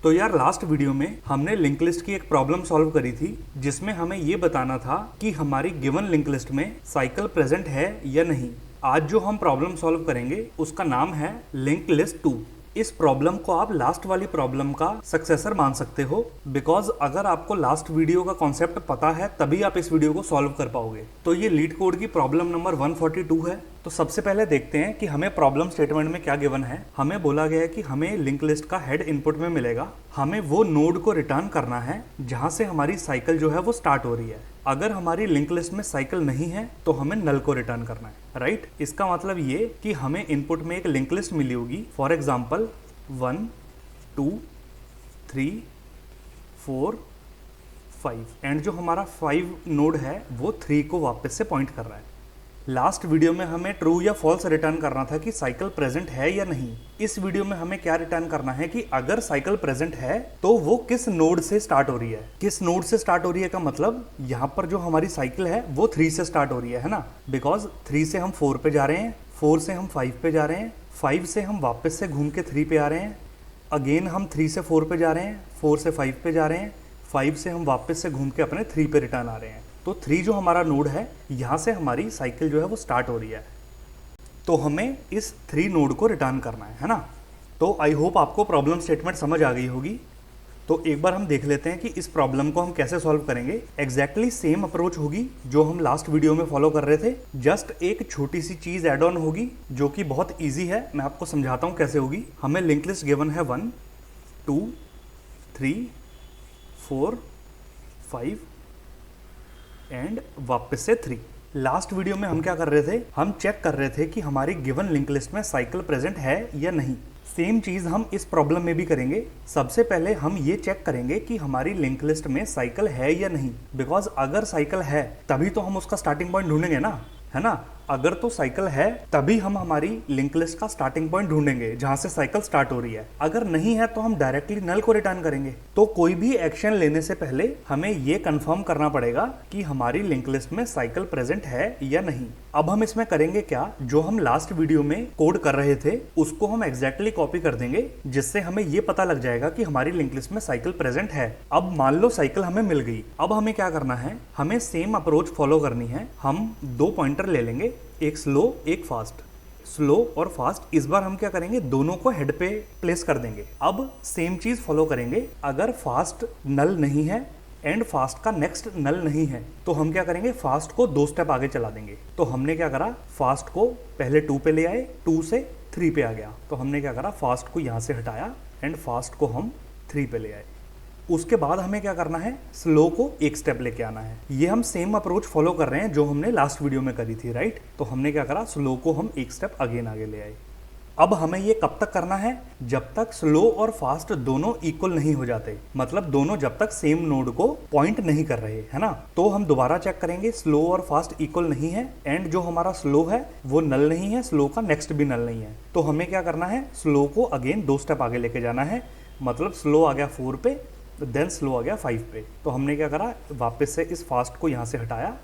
तो यार last video में हमने लिंक लिस्ट की एक प्रॉब्लम सॉल्व करी थी जिसमें हमें ये बताना था कि हमारी गिवन लिंक लिस्ट में साइकिल प्रेजेंट है या नहीं। आज जो हम प्रॉब्लम सॉल्व करेंगे उसका नाम है लिंक लिस्ट 2। इस प्रॉब्लम को आप लास्ट वाली प्रॉब्लम का सक्सेसर मान सकते हो, बिकॉज अगर आपको लास्ट वीडियो का कॉन्सेप्ट पता है तभी आप इस वीडियो को सॉल्व कर पाओगे। तो ये लीड कोड की प्रॉब्लम नंबर 142 है। तो सबसे पहले देखते हैं कि हमें प्रॉब्लम स्टेटमेंट में क्या गिवन है। हमें बोला गया है कि हमें लिंक लिस्ट का हेड इनपुट में मिलेगा, हमें वो नोड को रिटर्न करना है जहां से हमारी साइकिल जो है वो स्टार्ट हो रही है। अगर हमारी लिंक लिस्ट में साइकिल नहीं है तो हमें नल को रिटर्न करना है, राइट। इसका मतलब ये कि हमें इनपुट में एक लिंक लिस्ट मिली होगी, फॉर एग्जाम्पल 1 2 3 4 5 एंड जो हमारा 5 नोड है वो 3 को वापस से पॉइंट कर रहा है। लास्ट वीडियो में हमें ट्रू या फॉल्स रिटर्न करना था कि साइकिल प्रेजेंट है या नहीं। इस वीडियो में हमें क्या रिटर्न करना है कि अगर साइकिल प्रेजेंट है तो वो किस नोड से स्टार्ट हो रही है। किस नोड से स्टार्ट हो रही है का मतलब यहाँ पर जो हमारी साइकिल है वो 3 से स्टार्ट हो रही है ना, बिकॉज 3 से हम 4 पे जा रहे हैं, 4 से हम 5 पे जा रहे हैं, 5 से हम वापस से घूम के 3 पे आ रहे हैं, अगेन हम 3 से 4 पे जा रहे हैं, 4 से 5 पे जा रहे हैं, 5 से हम वापस से घूम के अपने 3 पे रिटर्न आ रहे हैं। तो 3 जो हमारा नोड है यहाँ से हमारी साइकिल जो है वो स्टार्ट हो रही है। तो हमें इस 3 नोड को रिटर्न करना है ना। तो आई होप आपको प्रॉब्लम स्टेटमेंट समझ आ गई होगी। तो एक बार हम देख लेते हैं कि इस प्रॉब्लम को हम कैसे सॉल्व करेंगे। एग्जैक्टली सेम अप्रोच होगी जो हम लास्ट वीडियो में फॉलो कर रहे थे, जस्ट एक छोटी सी चीज ऐड ऑन होगी जो कि बहुत इजी है। मैं आपको समझाता हूँ कैसे होगी। हमें लिंक लिस्ट गिवन है 1 2 3 4 5 एंड वापस से 3। लास्ट वीडियो में हम क्या कर रहे थे, हम चेक कर रहे थे कि हमारी गिवन लिंक लिस्ट में साइकिल प्रेजेंट है या नहीं। सेम चीज हम इस प्रॉब्लम में भी करेंगे। सबसे पहले हम ये चेक करेंगे कि हमारी लिंक लिस्ट में साइकिल है या नहीं, बिकॉज अगर साइकिल है तभी तो हम उसका स्टार्टिंग पॉइंट ढूंढेंगे ना, है ना। अगर तो साइकिल है तभी हम हमारी लिंक लिस्ट का स्टार्टिंग पॉइंट ढूंढेंगे जहां से साइकिल स्टार्ट हो रही है। अगर नहीं है तो हम डायरेक्टली नल को रिटर्न करेंगे। तो कोई भी एक्शन लेने से पहले हमें ये कंफर्म करना पड़ेगा कि हमारी लिंक लिस्ट में साइकिल प्रेजेंट है या नहीं। अब हम इसमें करेंगे क्या, जो हम लास्ट वीडियो में कोड कर रहे थे उसको हम एग्जैक्टली कॉपी कर देंगे, जिससे हमें ये पता लग जाएगा कि हमारी लिंक लिस्ट में साइकिल प्रेजेंट है। अब मान लो साइकिल हमें मिल गई। अब हमें क्या करना है, हमें सेम अप्रोच फॉलो करनी है। हम 2 पॉइंटर ले लेंगे, एक स्लो एक फास्ट। स्लो और फास्ट इस बार हम क्या करेंगे, दोनों को हेड पे प्लेस कर देंगे। अब सेम चीज फॉलो करेंगे। अगर फास्ट नल नहीं है एंड फास्ट का नेक्स्ट नल नहीं है तो हम क्या करेंगे, फास्ट को 2 स्टेप आगे चला देंगे। तो हमने क्या करा, फास्ट को पहले 2 पे ले आए, 2 से 3 पे आ गया। तो हमने क्या करा, फास्ट को यहाँ से हटाया एंड फास्ट को हम 3 पे ले आए। उसके बाद हमें क्या करना है, स्लो को 1 स्टेप लेके आना है। ये हम सेम अप्रोच फॉलो कर रहे हैं जो हमने लास्ट वीडियो में करी थी, राइट। तो हमने क्या करा, स्लो को हम 1 स्टेप अगेन आगे ले आए। अब हमें ये कब तक करना है, जब तक स्लो और फास्ट दोनों इक्वल नहीं हो जाते, मतलब दोनों जब तक सेम नोड को पॉइंट नहीं कर रहे, है ना। तो हम दोबारा चेक करेंगे, स्लो और फास्ट इक्वल नहीं है एंड जो हमारा स्लो है वो नल नहीं है, स्लो का नेक्स्ट भी नल नहीं है। तो हमें क्या करना है, स्लो को अगेन 2 स्टेप आगे लेके जाना है। मतलब स्लो आ गया 4 पे, देन स्लो आ गया 5 पे। तो हमने क्या करा, वापस से इस फास्ट को यहाँ से हटाया,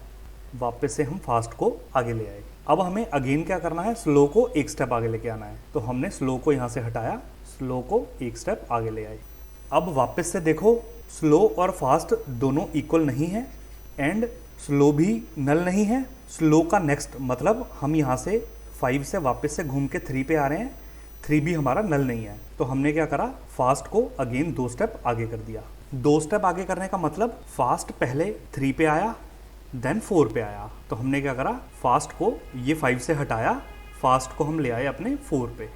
वापस से हम फास्ट को आगे ले आए। अब हमें अगेन क्या करना है, स्लो को 1 स्टेप आगे लेके आना है। तो हमने स्लो को यहाँ से हटाया, स्लो को 1 स्टेप आगे ले आए। अब वापस से देखो, स्लो और फास्ट दोनों इक्वल नहीं है एंड स्लो भी नल नहीं है। स्लो का नेक्स्ट मतलब हम यहाँ से 5 से वापस से घूम के 3 पे आ रहे हैं, 3 भी हमारा नल नहीं है। तो हमने क्या करा, फास्ट को अगेन 2 स्टेप आगे कर दिया। 2 स्टेप आगे करने का मतलब फास्ट पहले 3 पे आया, देन 4 पे आया। तो हमने क्या करा, फास्ट को ये 5 से हटाया, फास्ट को हम ले आए अपने 4 पे।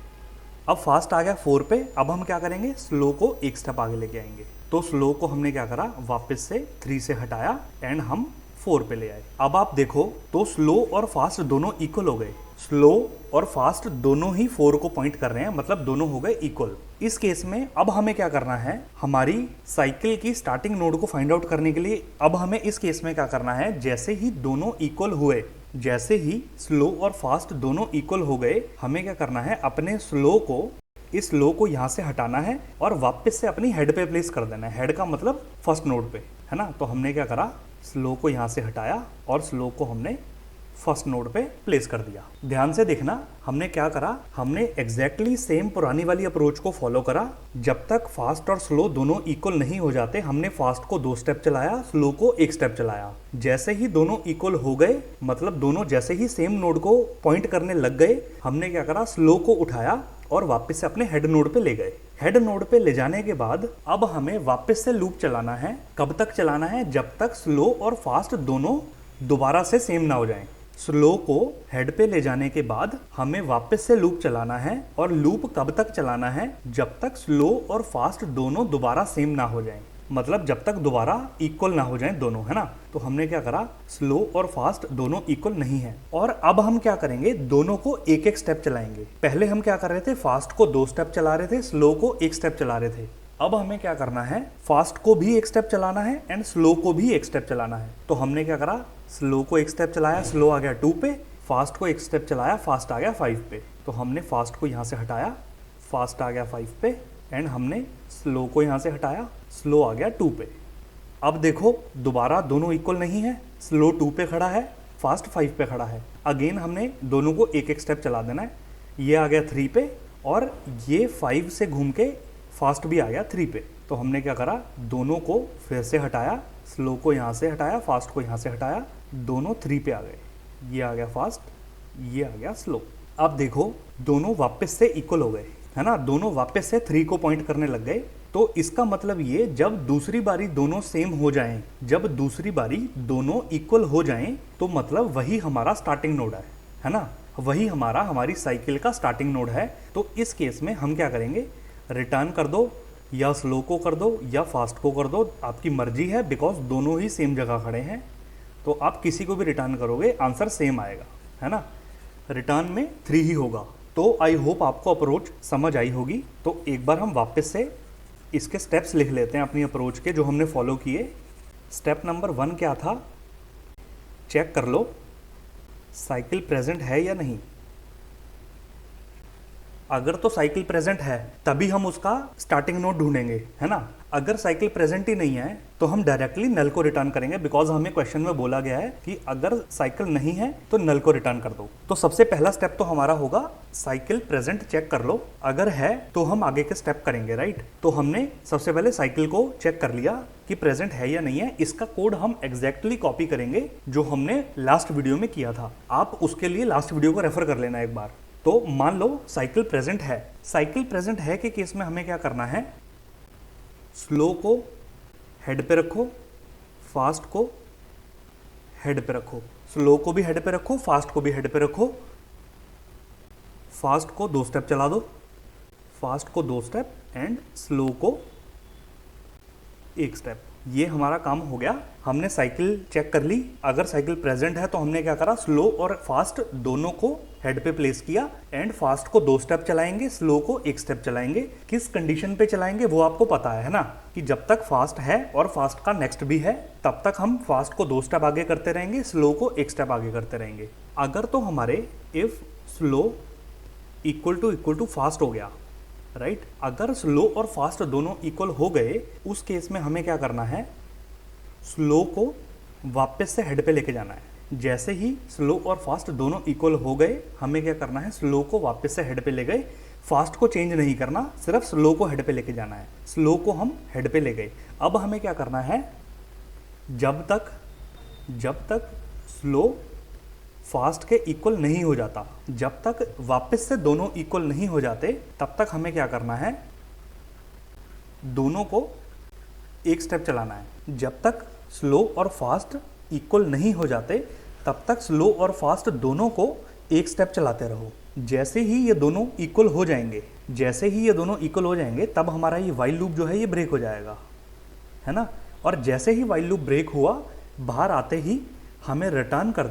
अब फास्ट आ गया 4 पे। अब हम क्या करेंगे, स्लो को 1 स्टेप आगे लेके आएंगे। तो स्लो को हमने क्या करा, वापस से 3 से हटाया एंड हम 4 पे ले आए। अब आप देखो तो स्लो और फास्ट दोनों इक्वल हो गए। स्लो और फास्ट दोनों ही 4 को पॉइंट कर रहे हैं, मतलब दोनों हो गए इक्वल। इस केस में अब हमें क्या करना है, हमारी साइकिल की स्टार्टिंग नोड को फाइंड आउट करने के लिए अब हमें इस केस में क्या करना है, जैसे ही दोनों इक्वल हुए, जैसे ही स्लो और फास्ट दोनों इक्वल हो गए, हमें क्या करना है, अपने स्लो को, इस स्लो को यहाँ से हटाना है और वापस से अपनी हेड पे प्लेस कर देना है। हेड का मतलब फर्स्ट नोड पे, है ना। तो हमने क्या करा, स्लो को यहाँ से हटाया और स्लो को हमने फर्स्ट नोड पे प्लेस कर दिया। ध्यान से देखना, हमने क्या करा, हमने एग्जैक्टली सेम पुरानी वाली अप्रोच को फॉलो करा। जब तक फास्ट और स्लो दोनों इक्वल नहीं हो जाते, हमने फास्ट को 2 स्टेप चलाया, स्लो को 1 स्टेप चलाया। जैसे ही दोनों इक्वल हो गए, मतलब दोनों जैसे ही सेम नोड को पॉइंट करने लग गए, हमने क्या करा, स्लो को उठाया और वापस से अपने हेड नोड पे ले गए। हेड नोड पे ले जाने के बाद अब हमें वापस से लूप चलाना है। कब तक चलाना है? जब तक स्लो और फास्ट दोनों दोबारा से सेम ना हो जाएं। स्लो को हेड पे ले जाने के बाद हमें वापस से लूप चलाना है, और लूप कब तक चलाना है? जब तक स्लो और फास्ट दोनों दोबारा सेम ना हो जाएं, मतलब जब तक दोबारा इक्वल ना हो जाएं दोनों, है ना। तो हमने क्या करा, स्लो और फास्ट दोनों इक्वल नहीं है। और अब हम क्या करेंगे, दोनों को एक एक स्टेप चलाएंगे। पहले हम क्या कर रहे थे, फास्ट को 2 स्टेप चला रहे थे, स्लो को 1 स्टेप चला रहे थे। अब हमें क्या करना है, फास्ट को भी 1 स्टेप चलाना है एंड स्लो को भी 1 स्टेप चलाना है। तो हमने क्या करा, स्लो को 1 स्टेप चलाया, स्लो आ गया 2 पे, फास्ट को 1 स्टेप चलाया, फास्ट आ गया 5 पे। तो हमने फास्ट को यहाँ से हटाया, फास्ट आ गया 5 पे, एंड हमने स्लो को यहाँ से हटाया, स्लो आ गया 2 पे। अब देखो दोबारा दोनों इक्वल नहीं है, स्लो 2 पे खड़ा है, फास्ट 5 पे खड़ा है। अगेन हमने दोनों को एक एक स्टेप चला देना है। ये आ गया 3 पे, और ये 5 से घूम के फास्ट भी आ गया 3 पे। तो हमने क्या करा, दोनों को फिर से हटाया, स्लो को यहाँ से हटाया, फास्ट को यहाँ से हटाया, दोनों 3 पे आ गए। ये आ गया फास्ट, ये आ गया स्लो। अब देखो दोनों वापस से इक्वल हो गए, है ना, दोनों वापस से 3 को पॉइंट करने लग गए। तो इसका मतलब ये, जब दूसरी बारी दोनों सेम हो जाएं, जब दूसरी बारी दोनों इक्वल हो जाएं, तो मतलब वही हमारा स्टार्टिंग नोड है ना, वही हमारी साइकिल का स्टार्टिंग नोड है। तो इस केस में हम क्या करेंगे, रिटर्न कर दो, या स्लो को कर दो या फास्ट को कर दो, आपकी मर्जी है, बिकॉज दोनों ही सेम जगह खड़े हैं। तो आप किसी को भी रिटर्न करोगे, आंसर सेम आएगा, है ना। रिटर्न में 3 ही होगा। तो आई होप आपको अप्रोच समझ आई होगी। तो एक बार हम वापस से इसके स्टेप्स लिख लेते हैं अपनी अप्रोच के, जो हमने फॉलो किए। स्टेप नंबर 1 क्या था, चेक कर लो साइकिल प्रेजेंट है या नहीं। अगर तो साइकिल प्रेजेंट है तभी हम उसका स्टार्टिंग नोड ढूंढेंगे, है ना। अगर साइकिल प्रेजेंट ही नहीं है तो हम डायरेक्टली नल को रिटर्न करेंगे, बिकॉज हमें क्वेश्चन में बोला गया है कि अगर साइकिल नहीं है तो नल को रिटर्न कर दो। तो सबसे पहला स्टेप तो हमारा होगा साइकिल प्रेजेंट चेक कर लो, अगर है तो हम आगे के स्टेप करेंगे, राइट। तो हमने सबसे पहले साइकिल को चेक कर लिया कि प्रेजेंट है या नहीं है। इसका कोड हम एग्जैक्टली कॉपी करेंगे जो हमने लास्ट वीडियो में किया था। आप उसके लिए लास्ट वीडियो को रेफर कर लेना एक बार। तो मान लो साइकिल प्रेजेंट है। साइकिल प्रेजेंट है के केस में हमें क्या करना है, स्लो को हेड पे रखो, फास्ट को हेड पे रखो, स्लो को भी हेड पे रखो, फास्ट को भी हेड पे रखो। फास्ट को 2 स्टेप चला दो, फास्ट को 2 स्टेप एंड स्लो को 1 स्टेप। ये हमारा काम हो गया। हमने साइकिल चेक कर ली। अगर साइकिल प्रेजेंट है तो हमने क्या करा, स्लो और फास्ट दोनों को हेड पे प्लेस किया, एंड फास्ट को 2 स्टेप चलाएंगे, स्लो को 1 स्टेप चलाएंगे। किस कंडीशन पे चलाएंगे वो आपको पता है ना, कि जब तक फास्ट है और फास्ट का नेक्स्ट भी है तब तक हम फास्ट को 2 स्टेप आगे करते रहेंगे, स्लो को 1 स्टेप आगे करते रहेंगे। अगर तो हमारे if slow equal to fast हो गया, राइट, अगर स्लो और फास्ट दोनों इक्वल हो गए, उस केस में हमें क्या करना है, स्लो को वापस से हेड पे लेके जाना है। जैसे ही स्लो और फास्ट दोनों इक्वल हो गए, हमें क्या करना है, स्लो को वापस से हेड पे ले गए। फास्ट को चेंज नहीं करना, सिर्फ स्लो को हेड पे लेके जाना है। स्लो को हम हेड पे ले गए। अब हमें क्या करना है, जब तक स्लो फास्ट के इक्वल नहीं हो जाता, जब तक वापस से दोनों इक्वल नहीं हो जाते, तब तक हमें क्या करना है, दोनों को 1 स्टेप चलाना है। जब तक स्लो और फास्ट इक्वल नहीं हो जाते तब तक स्लो और फास्ट दोनों को 1 स्टेप चलाते रहो। जैसे ही ये दोनों इक्वल हो जाएंगे, तब हमारा ये वाइल लूप जो है ये ब्रेक हो जाएगा, है ना। और जैसे ही वाइल लूप ब्रेक हुआ, बाहर आते ही हमें रिटर्न कर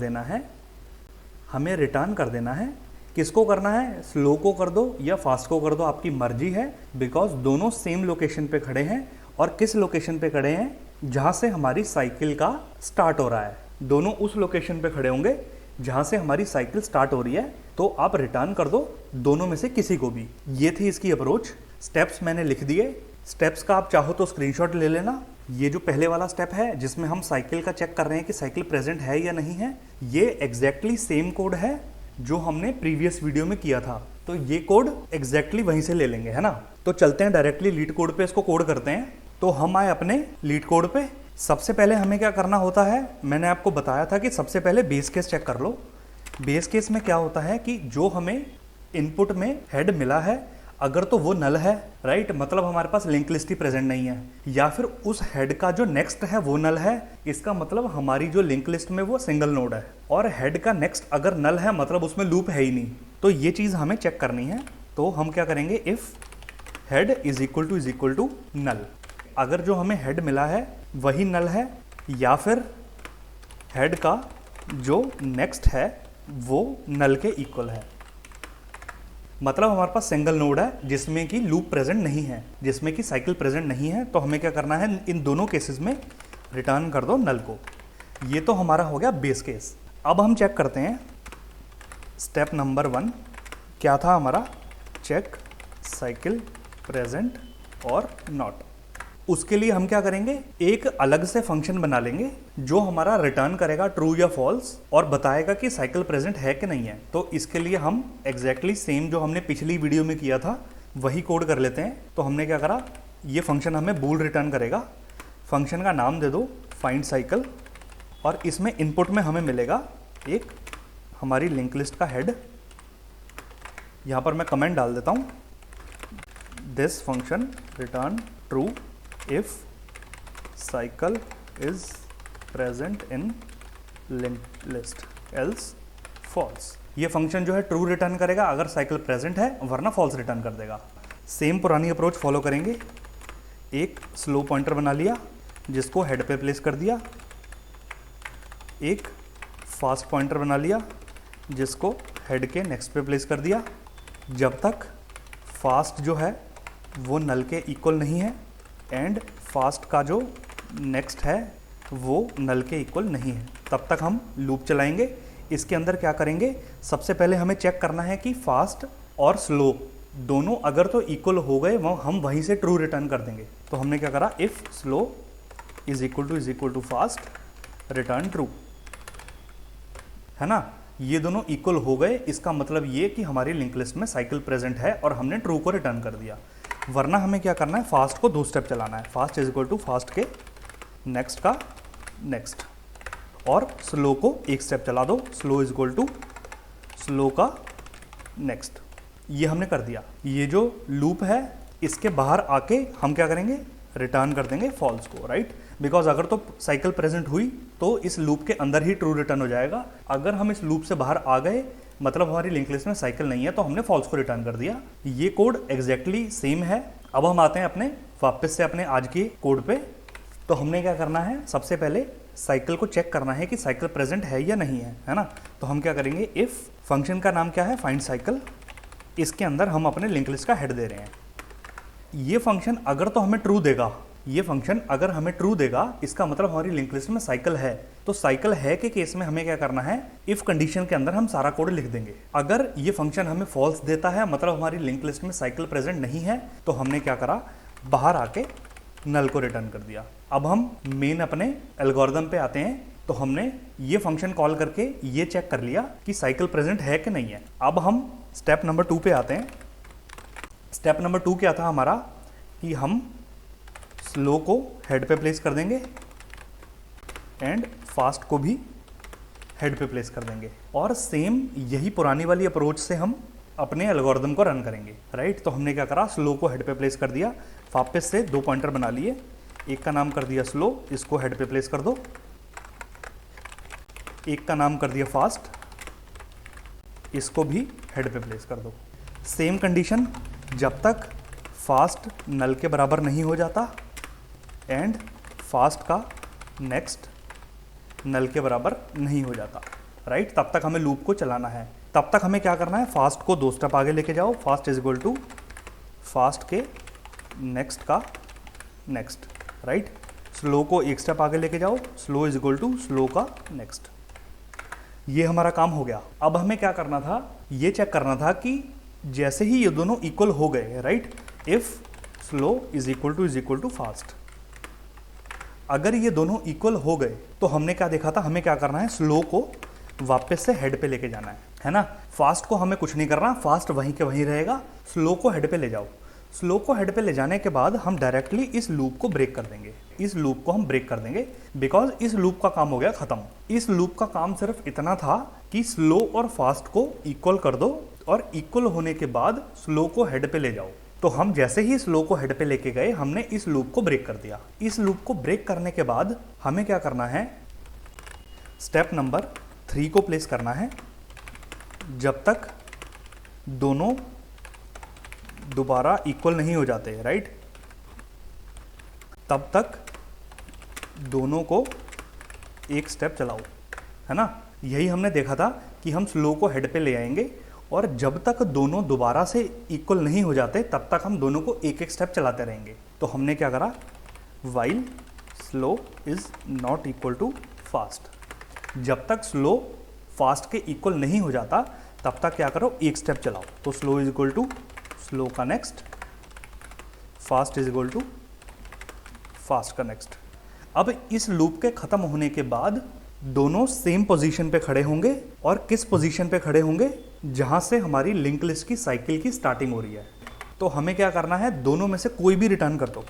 देना है। किसको करना है, स्लो को कर दो या फास्ट को कर दो, आपकी मर्जी है, बिकॉज दोनों सेम लोकेशन पे खड़े हैं। और किस लोकेशन पे खड़े हैं, जहाँ से हमारी साइकिल का स्टार्ट हो रहा है। दोनों उस लोकेशन पे खड़े होंगे जहाँ से हमारी साइकिल स्टार्ट हो रही है। तो आप रिटर्न कर दो दोनों में से किसी को भी। ये थी इसकी अप्रोच। स्टेप्स मैंने लिख दिए। स्टेप्स का आप चाहो तो स्क्रीनशॉट ले लेना, ये जो पहले वाला स्टेप है जिसमें हम साइकिल का चेक कर रहे हैं कि साइकिल प्रेजेंट है या नहीं है, ये एग्जैक्टली सेम कोड है जो हमने प्रीवियस वीडियो में किया था। तो ये कोड एग्जैक्टली वहीं से ले लेंगे, है ना। तो चलते हैं डायरेक्टली लीड कोड पे, इसको कोड करते हैं। तो हम आए अपने लीड कोड पे। सबसे पहले हमें क्या करना होता है, मैंने आपको बताया था कि सबसे पहले बेस केस चेक कर लो। बेस केस में क्या होता है कि जो हमें इनपुट में हेड मिला है, अगर तो वो नल है, राइट, मतलब हमारे पास लिंक लिस्ट ही प्रेजेंट नहीं है, या फिर उस हेड का जो नेक्स्ट है वो नल है, इसका मतलब हमारी जो लिंक लिस्ट में वो सिंगल नोड है। और हेड का नेक्स्ट अगर नल है मतलब उसमें लूप है ही नहीं। तो ये चीज़ हमें चेक करनी है। तो हम क्या करेंगे, if head is equal to null. अगर जो हमें हेड मिला है वही नल है, या फिर हेड का जो नेक्स्ट है वो नल के इक्वल है, मतलब हमारे पास सिंगल नोड है जिसमें कि लूप प्रेजेंट नहीं है, जिसमें कि साइकिल प्रेजेंट नहीं है। तो हमें क्या करना है, इन दोनों केसेस में रिटर्न कर दो नल को। ये तो हमारा हो गया बेस केस। अब हम चेक करते हैं स्टेप नंबर 1 क्या था हमारा, चेक साइकिल प्रेजेंट और नॉट। उसके लिए हम क्या करेंगे, एक अलग से फंक्शन बना लेंगे जो हमारा रिटर्न करेगा ट्रू या फॉल्स और बताएगा कि साइकिल प्रेजेंट है कि नहीं है। तो इसके लिए हम एग्जैक्टली सेम जो हमने पिछली वीडियो में किया था वही कोड कर लेते हैं। तो हमने क्या करा, ये फंक्शन हमें बूल रिटर्न करेगा। फंक्शन का नाम दे दो फाइंड साइकिल, और इसमें इनपुट में हमें मिलेगा एक हमारी लिंक लिस्ट का हेड। यहाँ पर मैं कमेंट डाल देता हूँ, this function return true if cycle is present in linked list else false। ये फंक्शन जो है ट्रू रिटर्न करेगा अगर साइकिल प्रेजेंट है, वरना फॉल्स रिटर्न कर देगा। सेम पुरानी अप्रोच फॉलो करेंगे। एक स्लो पॉइंटर बना लिया जिसको हेड पे प्लेस कर दिया, एक फास्ट पॉइंटर बना लिया जिसको हेड के नेक्स्ट पे प्लेस कर दिया। जब तक फास्ट जो है वो नल के इक्वल नहीं है एंड फास्ट का जो नेक्स्ट है वो नल के इक्वल नहीं है, तब तक हम लूप चलाएंगे। इसके अंदर क्या करेंगे, सबसे पहले हमें चेक करना है कि फास्ट और स्लो दोनों अगर तो इक्वल हो गए वो हम वहीं से ट्रू रिटर्न कर देंगे। तो हमने क्या करा, if slow is equal to fast return true, है ना। ये दोनों इक्वल हो गए, इसका मतलब ये कि हमारी लिंक लिस्ट में साइकिल प्रेजेंट है और हमने ट्रू को रिटर्न कर दिया। वरना हमें क्या करना है, फास्ट को 2 स्टेप चलाना है। Fast is equal to fast के नेक्स्ट का नेक्स्ट, और स्लो को 1 स्टेप चला दो, slow is equal to slow का नेक्स्ट। ये हमने कर दिया। ये जो लूप है इसके बाहर आके हम क्या करेंगे, रिटर्न कर देंगे फॉल्स को, राइट। बिकॉज अगर तो साइकिल प्रेजेंट हुई तो इस लूप के अंदर ही ट्रू रिटर्न हो जाएगा। अगर हम इस लूप से बाहर आ गए मतलब हमारी लिंक लिस्ट में साइकिल नहीं है, तो हमने फॉल्स को रिटर्न कर दिया। ये कोड एग्जैक्टली सेम है। अब हम आते हैं अपने वापस से अपने आज के कोड पे। तो हमने क्या करना है, सबसे पहले साइकिल को चेक करना है कि साइकिल प्रेजेंट है या नहीं है ना। तो हम क्या करेंगे, इफ़ फंक्शन का नाम क्या है, फाइंड साइकिल। इसके अंदर हम अपने लिंक लिस्ट का हेड दे रहे हैं। ये फंक्शन अगर तो हमें ट्रू देगा, ये फंक्शन अगर हमें ट्रू देगा इसका मतलब हमारी लिंक लिस्ट में साइकिल है। तो साइकिल है के केस में हमें क्या करना है, इफ कंडीशन के अंदर हम सारा कोड लिख देंगे। अगर ये फंक्शन हमें फॉल्स देता है मतलब हमारी लिंक लिस्ट में साइकिल प्रेजेंट नहीं है, तो हमने क्या करा, बाहर आके नल को रिटर्न कर दिया। अब हम मेन अपने एल्गोरिथम पे आते हैं। तो हमने ये फंक्शन कॉल करके ये चेक कर लिया कि साइकिल प्रेजेंट है कि नहीं है। अब हम स्टेप नंबर 2 पे आते हैं। स्टेप नंबर 2 क्या था हमारा, कि हम स्लो को हेड पे प्लेस कर देंगे एंड फास्ट को भी हेड पे प्लेस कर देंगे, और सेम यही पुरानी वाली अप्रोच से हम अपने एल्गोरिथम को रन करेंगे, राइट। तो हमने क्या करा, स्लो को हेड पे प्लेस कर दिया, वापस से 2 पॉइंटर बना लिए, एक का नाम कर दिया स्लो, इसको हेड पे प्लेस कर दो, एक का नाम कर दिया फास्ट, इसको भी हेड पे प्लेस कर दो। सेम कंडीशन, जब तक फास्ट नल के बराबर नहीं हो जाता एंड फास्ट का नेक्स्ट नल के बराबर नहीं हो जाता, राइट, तब तक हमें लूप को चलाना है। तब तक हमें क्या करना है, फास्ट को 2 स्टेप आगे लेके जाओ, fast is equal to fast के नेक्स्ट का नेक्स्ट, राइट। स्लो को 1 स्टेप आगे लेके जाओ, slow is equal to slow का नेक्स्ट। ये हमारा काम हो गया। अब हमें क्या करना था, ये चेक करना था कि जैसे ही ये दोनों इक्वल हो गए, right, if slow is equal to fast, अगर ये दोनों इक्वल हो गए तो हमने क्या देखा था, हमें क्या करना है, स्लो को वापस से हेड पे लेके जाना है ना। फास्ट को हमें कुछ नहीं करना, फास्ट वहीं के वहीं रहेगा, स्लो को हेड पे ले जाओ। स्लो को हेड पे ले जाने के बाद हम डायरेक्टली इस लूप को ब्रेक कर देंगे, इस लूप को हम ब्रेक कर देंगे, बिकॉज इस लूप का काम हो गया खत्म। इस लूप का काम सिर्फ इतना था कि स्लो और फास्ट को इक्वल कर दो और इक्वल होने के बाद स्लो को हेड पे ले जाओ। तो हम जैसे ही स्लो को हेड पे लेके गए, हमने इस लूप को ब्रेक कर दिया। इस लूप को ब्रेक करने के बाद हमें क्या करना है, स्टेप नंबर 3 को प्लेस करना है। जब तक दोनों दोबारा इक्वल नहीं हो जाते, राइट, तब तक दोनों को एक स्टेप चलाओ, है ना। यही हमने देखा था कि हम स्लो को हेड पे ले आएंगे और जब तक दोनों दोबारा से इक्वल नहीं हो जाते तब तक हम दोनों को एक एक स्टेप चलाते रहेंगे। तो हमने क्या करा, while slow is not equal to fast, जब तक स्लो फास्ट के इक्वल नहीं हो जाता तब तक क्या करो, एक स्टेप चलाओ। तो slow is equal to slow का next, fast is equal to fast का नेक्स्ट। अब इस लूप के खत्म होने के बाद दोनों सेम पोजीशन पे खड़े होंगे और किस पोजीशन पे खड़े होंगे, जहां से हमारी लिंक लिस्ट की साइकिल की स्टार्टिंग हो रही है। तो हमें क्या करना है, दोनों में से कोई भी रिटर्न कर दो।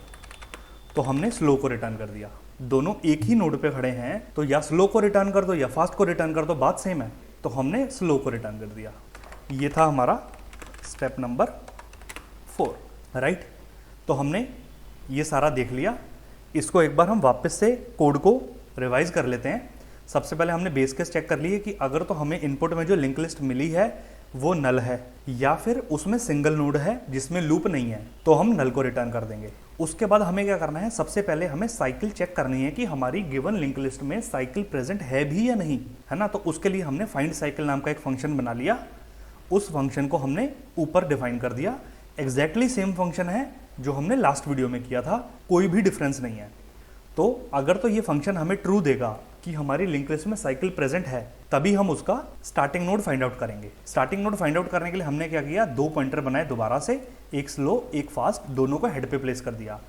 तो हमने स्लो को रिटर्न कर दिया। दोनों एक ही नोड पे खड़े हैं तो या स्लो को रिटर्न कर दो या फास्ट को रिटर्न कर दो, बात सेम है। तो हमने स्लो को रिटर्न कर दिया। ये था हमारा स्टेप नंबर 4, राइट। तो हमने ये सारा देख लिया। इसको एक बार हम वापस से कोड को रिवाइज कर लेते हैं। सबसे पहले हमने बेस केस चेक कर लिए कि अगर तो हमें इनपुट में जो लिंक लिस्ट मिली है वो नल है या फिर उसमें सिंगल नोड है जिसमें लूप नहीं है, तो हम नल को रिटर्न कर देंगे। उसके बाद हमें क्या करना है, सबसे पहले हमें साइकिल चेक करनी है कि हमारी गिवन लिंक लिस्ट में साइकिल प्रेजेंट है भी या नहीं, है ना। तो उसके लिए हमने फाइंड साइकिल नाम का एक फंक्शन बना लिया। उस फंक्शन को हमने ऊपर डिफाइन कर दिया। एग्जैक्टली सेम फंक्शन है जो हमने लास्ट वीडियो में किया था, कोई भी डिफरेंस नहीं है। तो अगर तो ये फंक्शन हमें ट्रू देगा कि हमारी लिंक लिस्ट में साइकिल प्रेजेंट है, तभी हम उसका स्टार्टिंग नोड फाइंड आउट करेंगे। स्टार्टिंग नोड फाइंड आउट करने के लिए हमने क्या किया, 2 पॉइंटर बनाए दोबारा से, एक स्लो एक फास्ट, दोनों को हेड पे प्लेस कर दिया।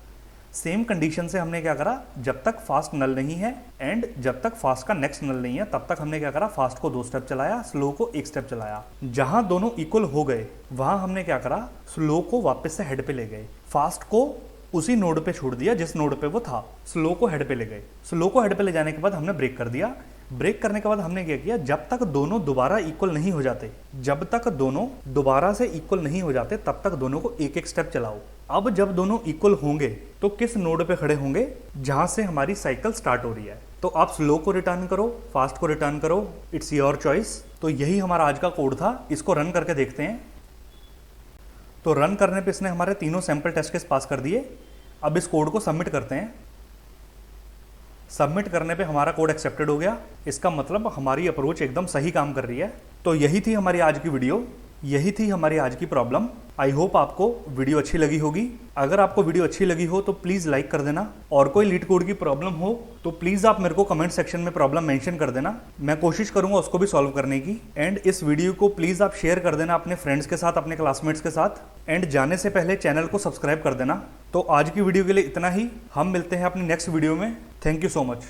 सेम कंडीशन से हमने क्या करा, जब तक फास्ट नल नहीं है एंड जब तक फास्ट का नेक्स्ट नल नहीं है तब तक हमने क्या करा, फास्ट को 2 स्टेप चलाया, स्लो को 1 स्टेप चलाया। जहां दोनों इक्वल हो गए वहां हमने क्या करा, स्लो को वापस से हेड पे ले गए, फास्ट को उसी नोड पे छोड़ दिया जिस नोड पे वो था, स्लो को हेड पे ले गए। स्लो को हेड पे ले जाने के बाद हमने ब्रेक कर दिया। ब्रेक करने के बाद हमने क्या किया, जब तक दोनों दोबारा इक्वल नहीं हो जाते, जब तक दोनों दोबारा से इक्वल नहीं हो जाते तब तक दोनों को एक एक स्टेप चलाओ। अब जब दोनों इक्वल होंगे तो किस नोड पे खड़े होंगे, जहां से हमारी साइकिल स्टार्ट हो रही है। तो आप स्लो को रिटर्न करो, फास्ट को रिटर्न करो, इट्स योर चॉइस। तो यही हमारा आज का कोड था। इसको रन करके देखते हैं। तो रन करने पे इसने हमारे तीनों सैंपल टेस्ट केस पास कर दिए। अब इस कोड को सबमिट करते हैं। सबमिट करने पे हमारा कोड एक्सेप्टेड हो गया। इसका मतलब हमारी अप्रोच एकदम सही काम कर रही है। तो यही थी हमारी आज की वीडियो, यही थी हमारी आज की प्रॉब्लम। आई होप आपको वीडियो अच्छी लगी होगी। अगर आपको वीडियो अच्छी लगी हो तो प्लीज़ लाइक कर देना, और कोई लीड कोड की प्रॉब्लम हो तो प्लीज़ आप मेरे को कमेंट सेक्शन में प्रॉब्लम मेंशन कर देना। मैं कोशिश करूंगा उसको भी सॉल्व करने की। एंड इस वीडियो को प्लीज़ आप शेयर कर देना अपने फ्रेंड्स के साथ, अपने क्लासमेट्स के साथ। एंड जाने से पहले चैनल को सब्सक्राइब कर देना। तो आज की वीडियो के लिए इतना ही। हम मिलते हैं अपनी नेक्स्ट वीडियो में। Thank you so much.